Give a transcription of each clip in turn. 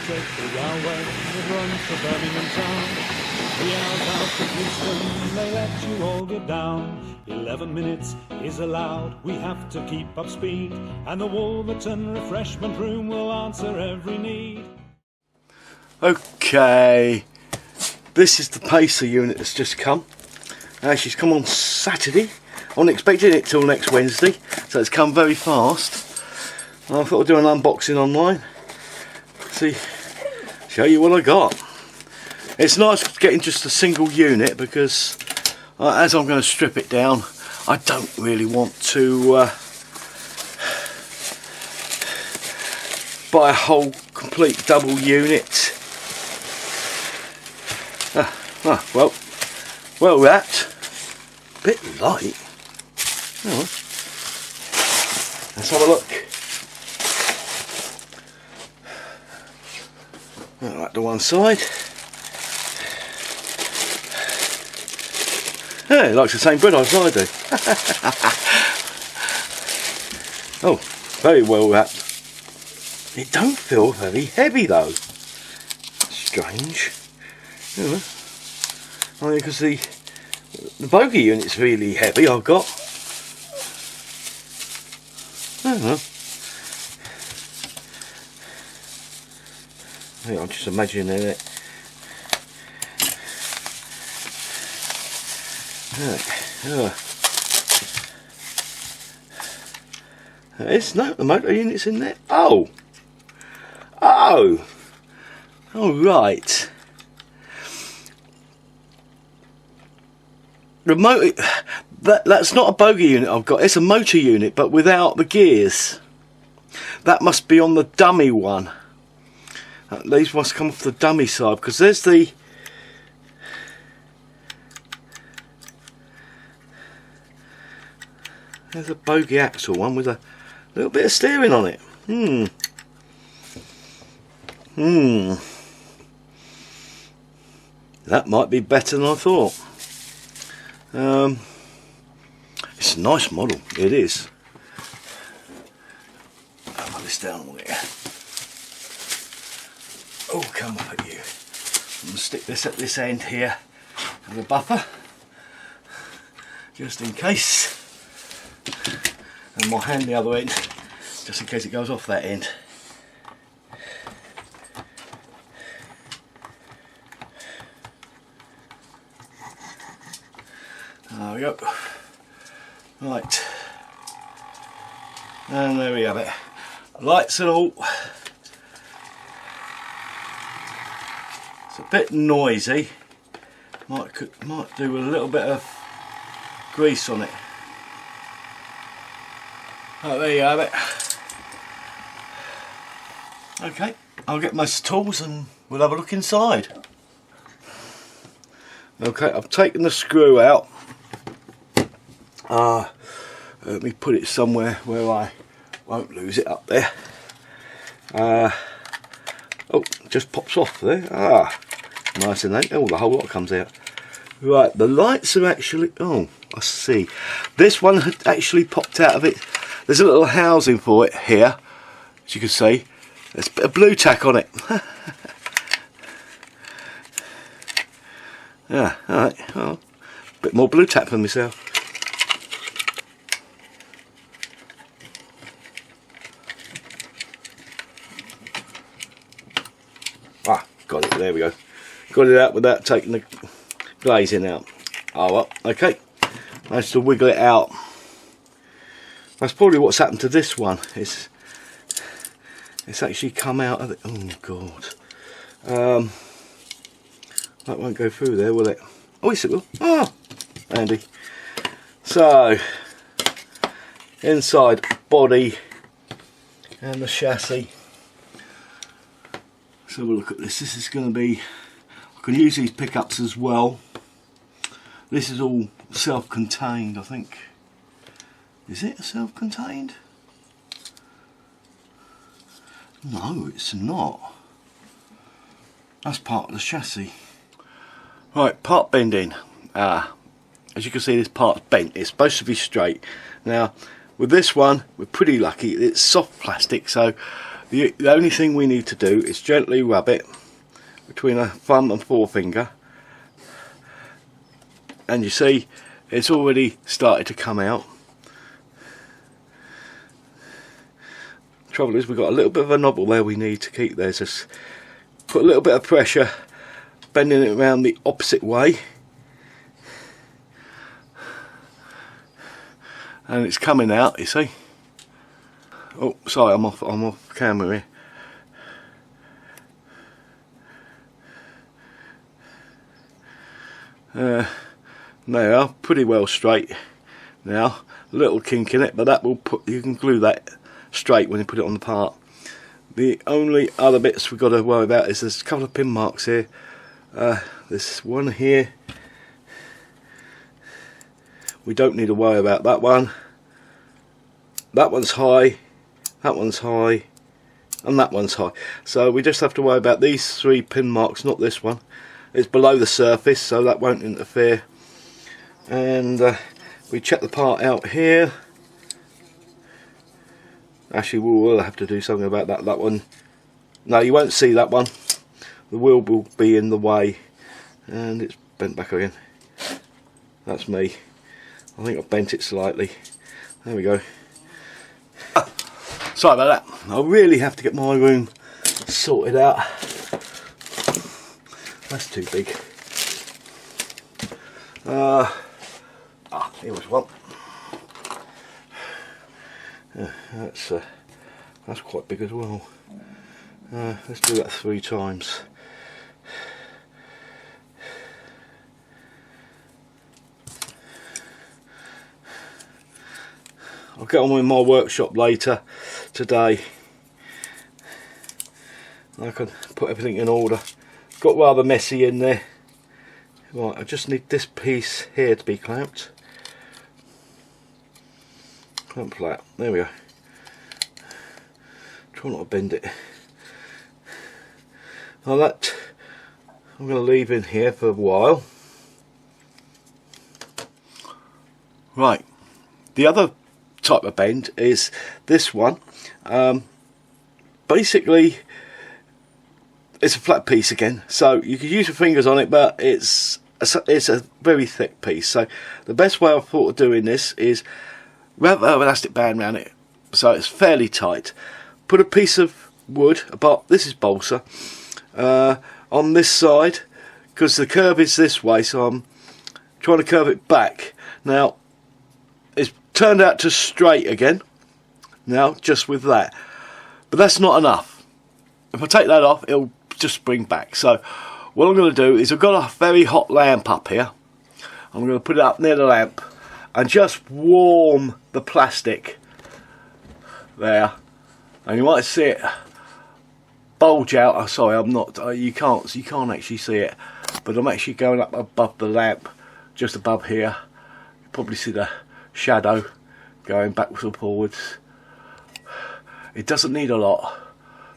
take the railway that runs to Birmingham town. 3 hours out of Houston, they let you all get down. 11 minutes is allowed, we have to keep up speed, and the Wolverton refreshment room will answer every need. Okay, this is the pacer unit that's just come. She's come on Saturday. I wasn't expecting it till next Wednesday, so it's come very fast. I thought I'd do an unboxing online, show you what I got. It's nice getting just a single unit because as I'm going to strip it down, I don't really want to buy a whole complete double unit. Well, that bit light. Oh, let's have a look. Right to one side. Yeah, it likes the same bread as I do. Oh, very well wrapped. It don't feel very heavy though. Strange. Yeah. I mean, because the bogey unit's really heavy. I've got. I don't know. Yeah, I'm just imagining it. There's no the motor units in there. Oh, right. The motor, that's not a bogey unit I've got. It's a motor unit, but without the gears. That must be on the dummy one. These must come off the dummy side because there's a bogey axle one with a little bit of steering on it. That might be better than I thought. It's a nice model, it is. I'll put this down there. Oh, come up at you. I'm going to stick this at this end here as a buffer, just in case. And my hand the other end, just in case it goes off that end. There we go. Right. And there we have it. Lights and all. It's a bit noisy. Might do with a little bit of grease on it. Oh, there you have it. Okay, I'll get my tools and we'll have a look inside. Okay, I've taken the screw out. Let me put it somewhere where I won't lose it up there. Oh, just pops off there. Nice and neat. Oh, the whole lot comes out. Right, the lights are actually, oh, I see. This one had actually popped out of it. There's a little housing for it here, as you can see. There's a bit of blue tack on it. Yeah, alright, well, a bit more blue tack for myself. Got it, there we go. Got it out without taking the glazing out. Oh well, okay. Managed to wiggle it out. That's probably what's happened to this one. It's actually come out of it. Oh god. That won't go through there, will it? Oh yes it will. Ah, handy. So inside body and the chassis. Let's have a look at this. This is going to be, I can use these pickups as well. This is all self-contained, I think. Is it self-contained? No, it's not. That's part of the chassis. Right, part bending. As you can see, this part's bent. It's supposed to be straight. Now, with this one, we're pretty lucky. It's soft plastic, so The only thing we need to do is gently rub it between a thumb and forefinger, and you see it's already started to come out. Trouble is, we've got a little bit of a knobble there we need to keep there. Just put a little bit of pressure, bending it around the opposite way, and it's coming out, you see. Oh, sorry, I'm off camera here. They are pretty well straight now. A little kink in it, but that will put, you can glue that straight when you put it on the part. The only other bits we've got to worry about is there's a couple of pin marks here. There's one here. We don't need to worry about that one. That one's high, that one's high, and that one's high. So we just have to worry about these 3 pin marks, not this one. It's below the surface, so that won't interfere. And we check the part out here. Actually, we will have to do something about that. That one, no, you won't see that one. The wheel will be in the way, and it's bent back again. That's me. I think I've bent it slightly. There we go. Sorry about that. I really have to get my room sorted out. That's too big. Here was one. That's quite big as well. Let's do that 3 times. I'll get on with my workshop later today. I can put everything in order. Got rather messy in there. Right, I just need this piece here to be clamped. Clamp flat. There we go. Try not to bend it. Now that I'm going to leave in here for a while. Right, the other type of bend is this one. Basically, it's a flat piece again, so you can use your fingers on it, but it's a very thick piece. So the best way I've thought of doing this is wrap an elastic band around it so it's fairly tight. Put a piece of wood, this is balsa, on this side, because the curve is this way, so I'm trying to curve it back. Now it's turned out to straight again now, just with that, but that's not enough. If I take that off, it'll just spring back. So what I'm going to do is, I've got a very hot lamp up here. I'm going to put it up near the lamp and just warm the plastic there, and you might see it bulge out. Oh, sorry, I'm not. You can't actually see it, but I'm actually going up above the lamp, just above here. You probably see the shadow going backwards and forwards. It doesn't need a lot,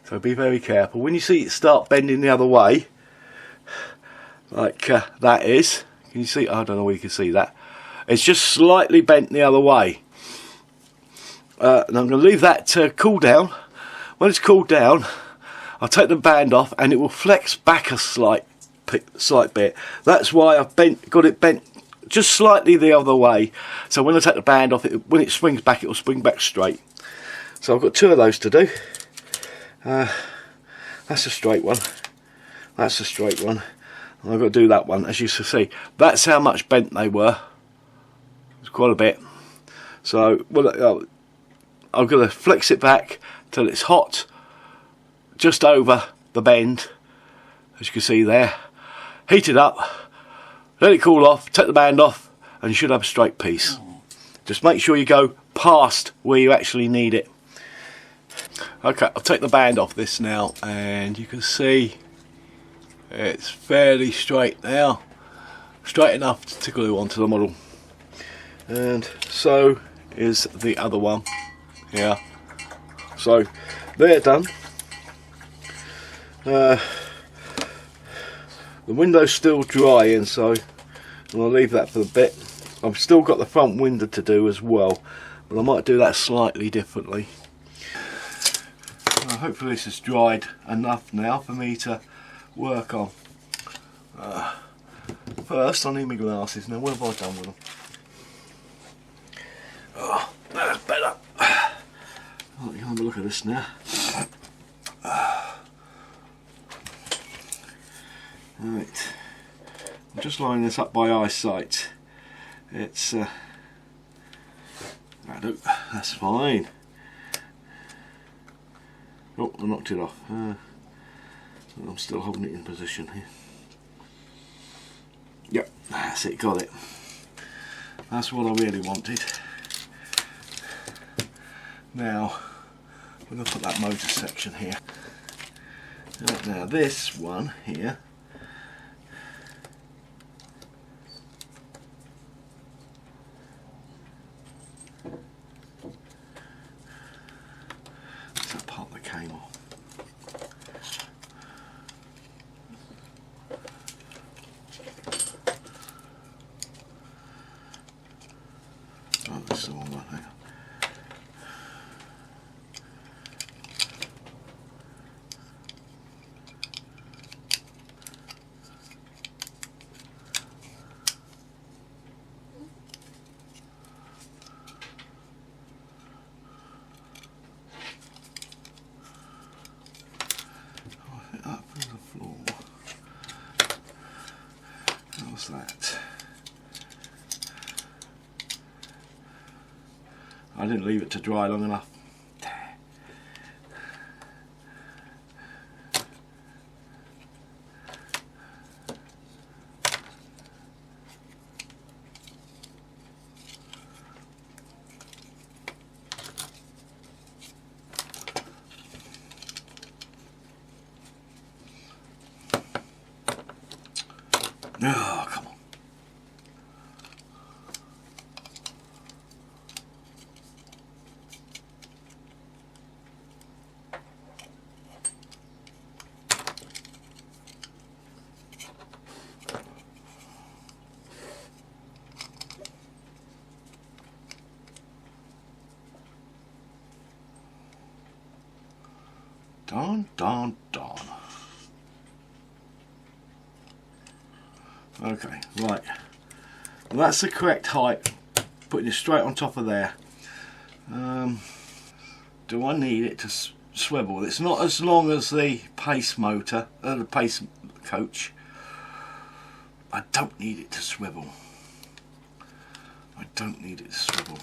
so be very careful. When you see it start bending the other way, like that is, can you see? I don't know where you can see that. It's just slightly bent the other way. And I'm going to leave that to cool down. When it's cooled down, I'll take the band off and it will flex back a slight bit. That's why I've got it bent just slightly the other way. So when I take the band off, when it springs back, it will spring back straight. So I've got 2 of those to do. That's a straight one. That's a straight one. And I've got to do that one, as you can see. That's how much bent they were. It's quite a bit. So well, I'm going to flex it back till it's hot, just over the bend, as you can see there. Heat it up, let it cool off, take the band off, and you should have a straight piece. Just make sure you go past where you actually need it. Okay, I'll take the band off this now, and you can see it's fairly straight now, straight enough to glue onto the model. And so is the other one here. So they're done. The window's still drying, so I'll leave that for a bit. I've still got the front window to do as well, but I might do that slightly differently. hopefully this has dried enough now for me to work on. First I need my glasses. Now what have I done with them? Oh, that's better. Right, you have a look at this now. Right, I'm just lining this up by eyesight. It's that's fine. Oh, I knocked it off. I'm still holding it in position here. Yep, that's it, got it. That's what I really wanted. Now, we're going to put that motor section here. Right, now this one here, that's that part that came off. Oh, that's the wrong one, hang on. Up to the floor. How's that? I didn't leave it to dry long enough. Oh, come on. Darn. Okay, right. Well, that's the correct height. Putting it straight on top of there. Do I need it to swivel? It's not as long as the pace motor, the pace coach. I don't need it to swivel. I don't need it to swivel.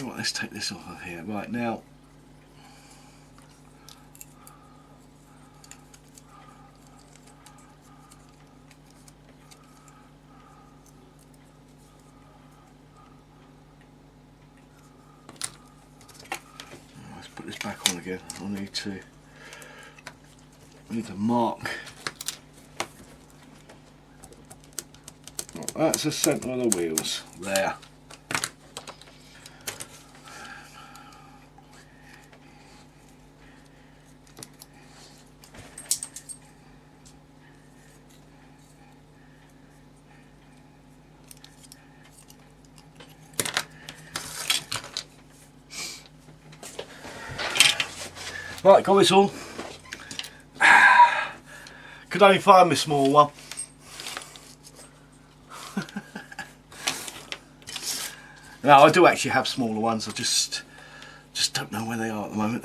Right, let's take this off of here. Right, now let's put this back on again. I need to mark. That's the centre of the wheels there. Right, got this all. Could only find my small one. No, I do actually have smaller ones. I just don't know where they are at the moment.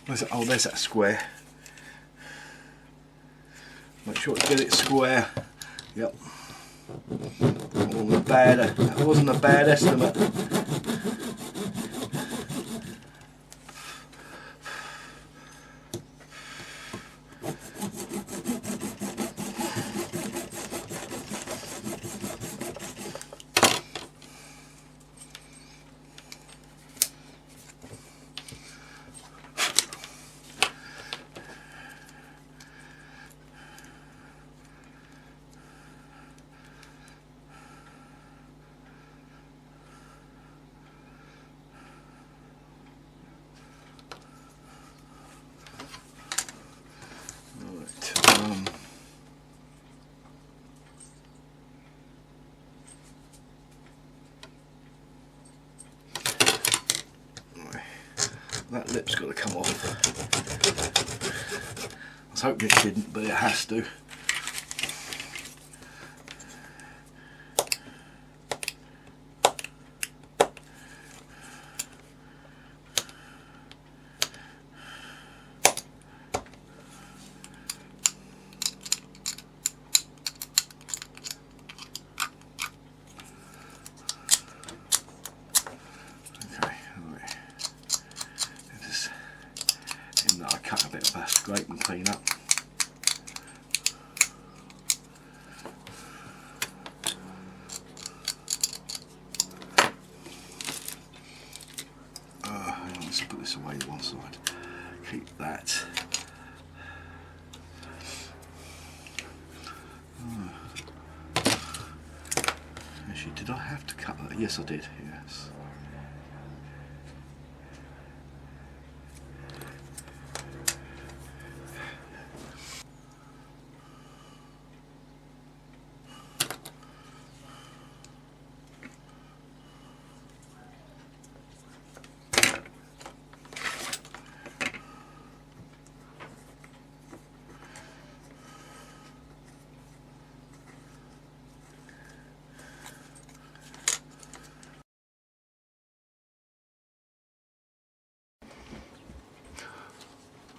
Where's it? Oh, there's that square. Make sure to get it square. Yep. That wasn't a bad estimate. That lip's got to come off. I was hoping it didn't, but it has to. Cut a bit of that scrape and clean up. Let's put this away to one side. Keep that. Actually, did I have to cut that? Yes, I did. Yes.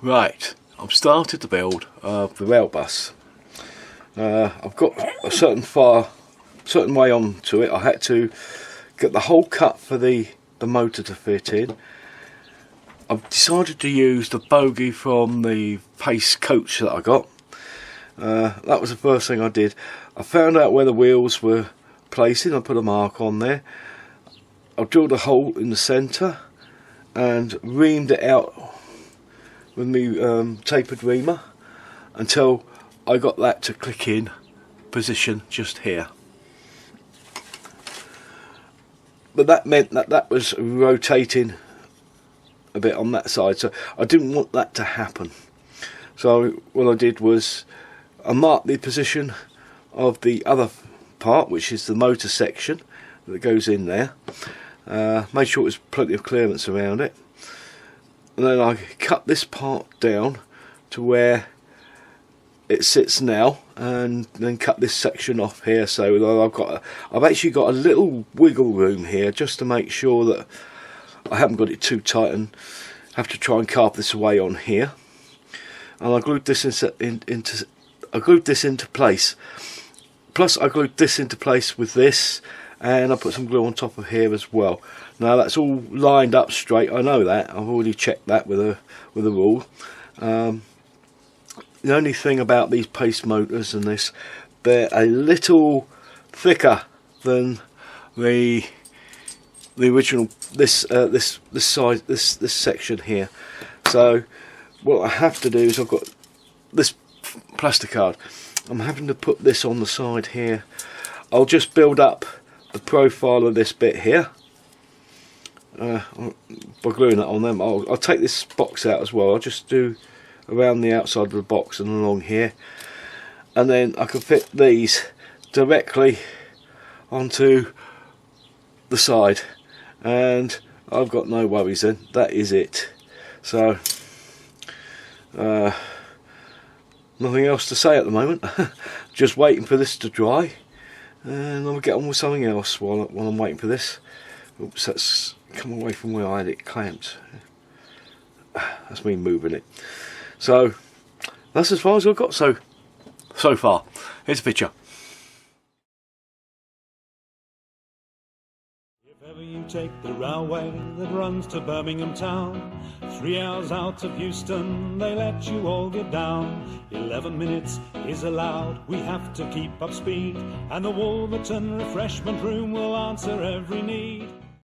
Right, I've started to build the Railbus. I've got a certain way onto it. I had to get the hole cut for the motor to fit in. I've decided to use the bogie from the Pace coach that I got. That was the first thing I did. I found out where the wheels were placing. I put a mark on there. I drilled a hole in the centre and reamed it out with my tapered reamer until I got that to click in position just here. But that meant that was rotating a bit on that side, so I didn't want that to happen. So what I did was I marked the position of the other part, which is the motor section that goes in there. Made sure there's plenty of clearance around it. And then I cut this part down to where it sits now, and then cut this section off here, so that I've actually got a little wiggle room here just to make sure that I haven't got it too tight and have to try and carve this away on here. And I glued this into place. Plus I glued this into place with this, and I put some glue on top of here as well. Now that's all lined up straight. I know that. I've already checked that with a rule. The only thing about these Pace motors and this, they're a little thicker than the original. This section here. So what I have to do is I've got this plastic card. I'm having to put this on the side here. I'll just build up the profile of this bit here by gluing it on them. I'll take this box out as well. I'll just do around the outside of the box and along here, and then I can fit these directly onto the side, and I've got no worries then. That is it. So nothing else to say at the moment. Just waiting for this to dry, and I'll get on with something else while I'm waiting for this. Oops, that's come away from where I had it clamped. That's me moving it. So that's as far as I've got so far. Here's a picture. If ever you take the railway that runs to Birmingham town, 3 hours out of Euston, they let you all get down. 11 minutes is allowed, we have to keep up speed, and the Wolverton refreshment room will answer every need.